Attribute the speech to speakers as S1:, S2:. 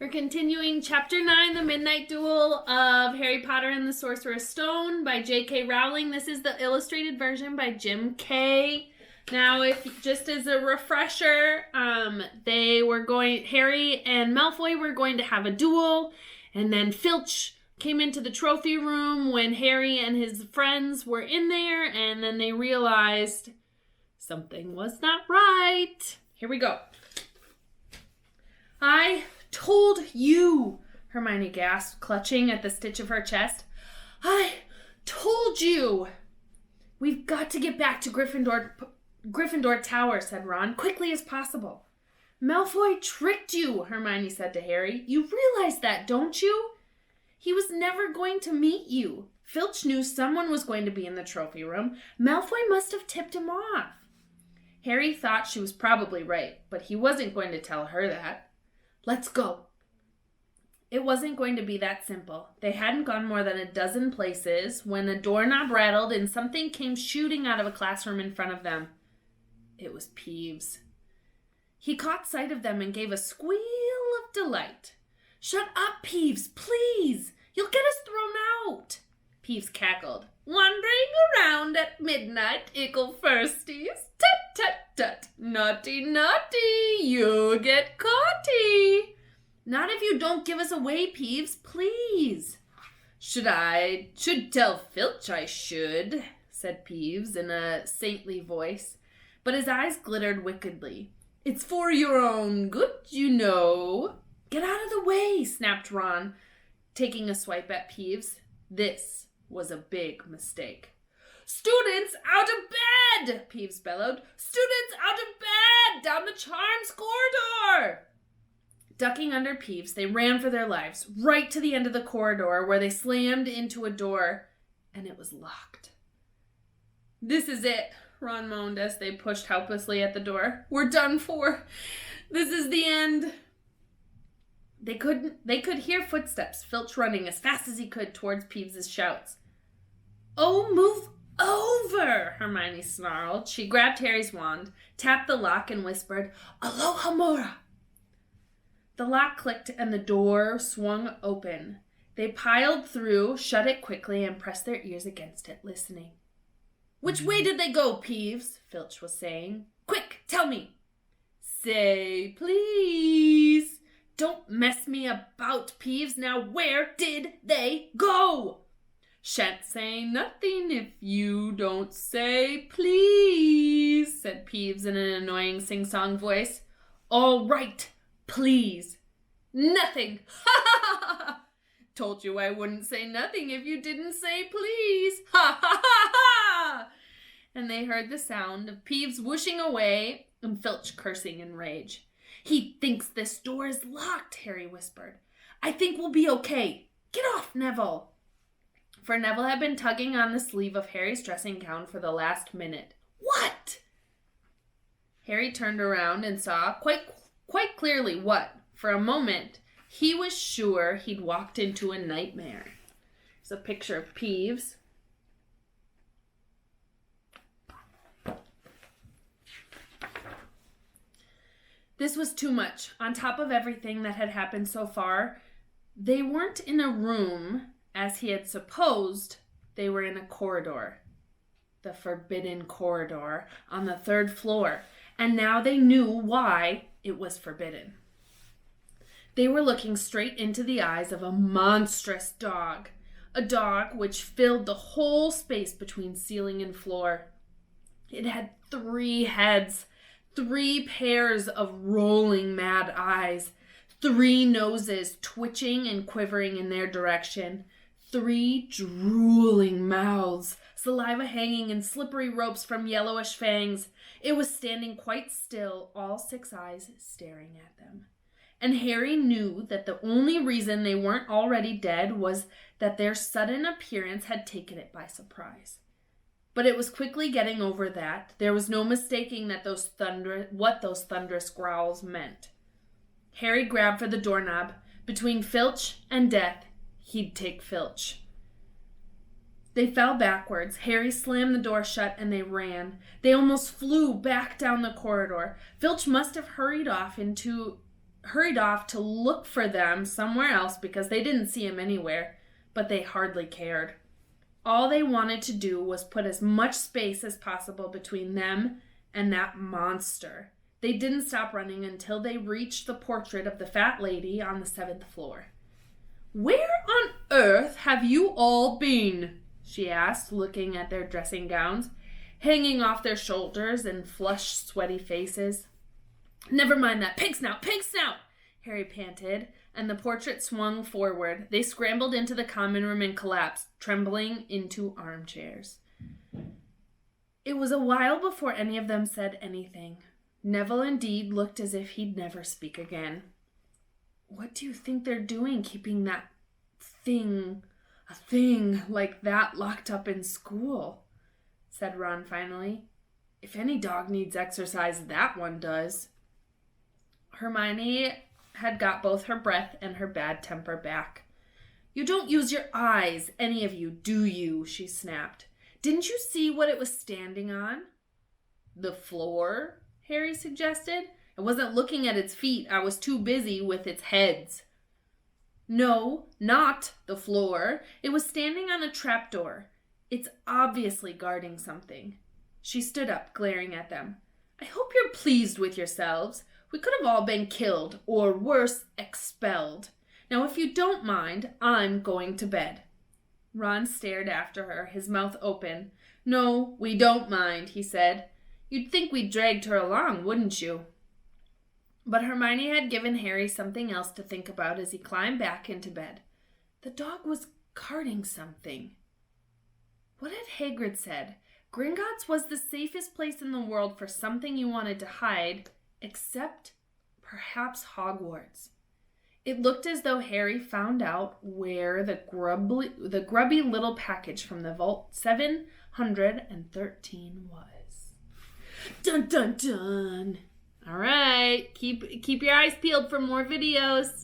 S1: We're continuing Chapter 9, The Midnight Duel of Harry Potter and the Sorcerer's Stone by J.K. Rowling. This is the illustrated version by Jim Kay. Now, just as a refresher, Harry and Malfoy were going to have a duel, and then Filch came into the trophy room when Harry and his friends were in there, and then they realized something was not right. Here we go. I told you, Hermione gasped, clutching at the stitch of her chest. I told you. We've got to get back to Gryffindor Tower, said Ron, quickly as possible. Malfoy tricked you, Hermione said to Harry. You realize that, don't you? He was never going to meet you. Filch knew someone was going to be in the trophy room. Malfoy must have tipped him off. Harry thought she was probably right, but he wasn't going to tell her that. Let's go. It wasn't going to be that simple. They hadn't gone more than a dozen places when a doorknob rattled and something came shooting out of a classroom in front of them. It was Peeves. He caught sight of them and gave a squeal of delight. Shut up, Peeves, please. You'll get us thrown out. Peeves cackled. Wandering around at midnight, ickle firsties. Tut, tut, tut. Naughty, naughty. You'll get caughty. Not if you don't give us away, Peeves, please. Should tell Filch I should, said Peeves in a saintly voice, but his eyes glittered wickedly. It's for your own good, you know. Get out of the way, snapped Ron, taking a swipe at Peeves. This was a big mistake. Students out of bed, Peeves bellowed. Students out of bed, down the Charms corridor. Ducking under Peeves, they ran for their lives, right to the end of the corridor where they slammed into a door, and it was locked. This is it, Ron moaned as they pushed helplessly at the door. We're done for. This is the end. They could hear footsteps, Filch running as fast as he could towards Peeves' shouts. Oh, move over, Hermione snarled. She grabbed Harry's wand, tapped the lock, and whispered, Alohomora. The lock clicked and the door swung open. They piled through, shut it quickly, and pressed their ears against it, listening. Which way did they go, Peeves? Filch was saying. Quick, tell me. Say, please. Don't mess me about, Peeves. Now, where did they go? Shan't say nothing if you don't say please, said Peeves in an annoying sing-song voice. All right, please. Nothing. Ha ha ha ha. Told you I wouldn't say nothing if you didn't say please. Ha ha ha ha. And they heard the sound of Peeves whooshing away and Filch cursing in rage. He thinks this door is locked, Harry whispered. I think we'll be okay. Get off, Neville. For Neville had been tugging on the sleeve of Harry's dressing gown for the last minute. What? Harry turned around and saw quite clearly what, for a moment, he was sure he'd walked into a nightmare. There's a picture of Peeves. This was too much. On top of everything that had happened so far, they weren't in a room, as he had supposed. They were in a corridor. The forbidden corridor on the 3rd floor. And now they knew why it was forbidden. They were looking straight into the eyes of a monstrous dog. A dog which filled the whole space between ceiling and floor. It had 3 heads. 3 pairs of rolling mad eyes, 3 noses twitching and quivering in their direction, 3 drooling mouths, saliva hanging in slippery ropes from yellowish fangs. It was standing quite still, all 6 eyes staring at them. And Harry knew that the only reason they weren't already dead was that their sudden appearance had taken it by surprise. But it was quickly getting over that. There was no mistaking that what those thunderous growls meant. Harry grabbed for the doorknob. Between Filch and death, he'd take Filch. They fell backwards. Harry slammed the door shut and they ran. They almost flew back down the corridor. Filch must have hurried off into hurried off to look for them somewhere else because they didn't see him anywhere, but they hardly cared. All they wanted to do was put as much space as possible between them and that monster. They didn't stop running until they reached the portrait of the fat lady on the 7th floor. "Where on earth have you all been?" she asked, looking at their dressing gowns, hanging off their shoulders and flushed, sweaty faces. "Never mind that. Pig snout! Harry panted, and the portrait swung forward. They scrambled into the common room and collapsed, trembling into armchairs. It was a while before any of them said anything. Neville indeed looked as if he'd never speak again. "What do you think they're doing, keeping a thing like that locked up in school?" said Ron finally. "If any dog needs exercise, that one does." Hermione had got both her breath and her bad temper back. "You don't use your eyes, any of you, do you?" she snapped. "Didn't you see what it was standing on?" "The floor?" Harry suggested. "I wasn't looking at its feet. I was too busy with its heads." "No, not the floor. It was standing on a trapdoor. It's obviously guarding something." She stood up, glaring at them. "I hope you're pleased with yourselves. We could have all been killed, or worse, expelled. Now, if you don't mind, I'm going to bed." Ron stared after her, his mouth open. "No, we don't mind," he said. "You'd think we'd dragged her along, wouldn't you?" But Hermione had given Harry something else to think about as he climbed back into bed. The dog was guarding something. What had Hagrid said? Gringotts was the safest place in the world for something you wanted to hide, except perhaps Hogwarts. It looked as though Harry found out where the grubby little package from the Vault 713 was. Dun dun dun! All right, keep your eyes peeled for more videos.